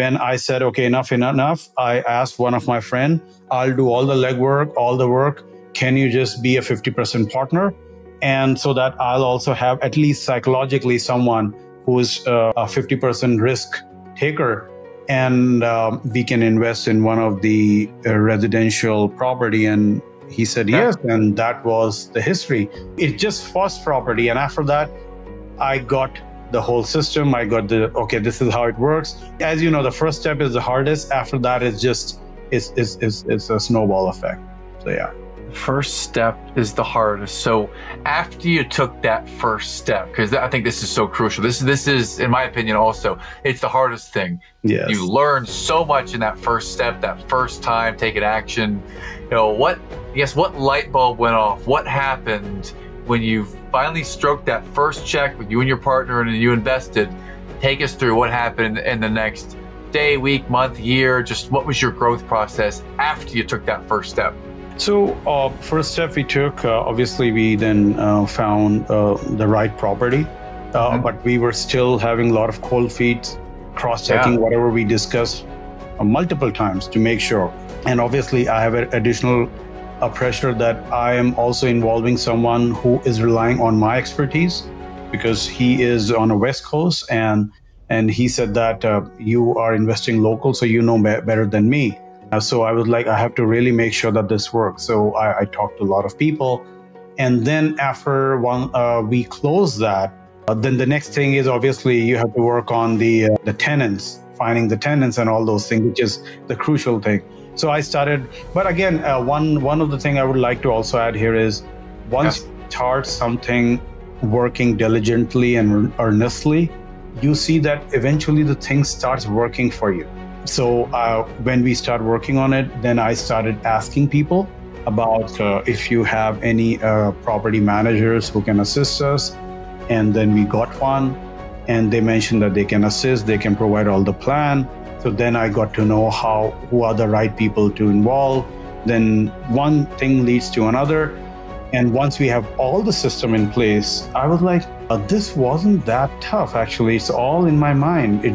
When I said, okay, enough, I asked one of my friends, I'll do all the legwork, all the work. Can you just be a 50% partner? And so that I'll also have at least psychologically someone who's a 50% risk taker. And we can invest in one of the residential property. And he said yes. And that was the history. It just first property. And after that, I got the whole system. I got okay, this is how it works. As you know, the first step is the hardest. After that, it's a snowball effect. So yeah. First step is the hardest. So after you took that first step, because I think this is so crucial. This is, in my opinion, also, it's the hardest thing. Yes. You learn so much in that first step, that first time taking action. You know, what light bulb went off? What happened when you finally stroked that first check with you and your partner and you invested? Take us through what happened in the next day, week, month, year. Just what was your growth process after you took that first step? So first step we took, obviously we then found the right property, but we were still having a lot of cold feet, cross-checking whatever we discussed multiple times to make sure. And obviously I have an additional pressure that I am also involving someone who is relying on my expertise, because he is on a West Coast and he said that you are investing local, so you know better than me. So I was like, I have to really make sure that this works. So I talked to a lot of people. And then after we close that, then the next thing is obviously you have to work on the tenants, finding the tenants and all those things, which is the crucial thing. So I started, but again, one of the things I would like to also add here is once you start something working diligently and earnestly, you see that eventually the thing starts working for you. So when we start working on it, then I started asking people about if you have any property managers who can assist us. And then we got one, and they mentioned that they can assist, they can provide all the plan. So then I got to know who are the right people to involve. Then one thing leads to another. And once we have all the system in place, I was like, this wasn't that tough, actually. It's all in my mind.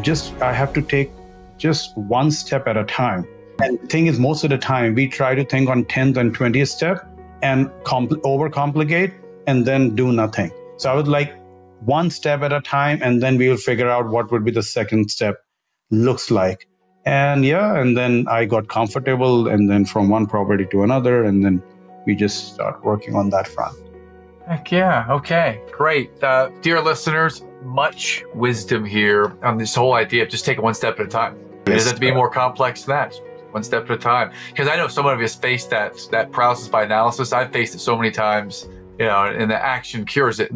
I have to take just one step at a time. And the thing is, most of the time, we try to think on 10th and 20th step and overcomplicate and then do nothing. So I was like, one step at a time, and then we will figure out what would be the second step looks like. And and then I got comfortable, and then from one property to another, and then we just start working on that front. Heck yeah. Okay, great. Dear listeners, much wisdom here on this whole idea of just taking one step at a time. It doesn't have to be more complex than that. One step at a time. Because I know some of us face that paralysis by analysis. I've faced it so many times, and the action cures it.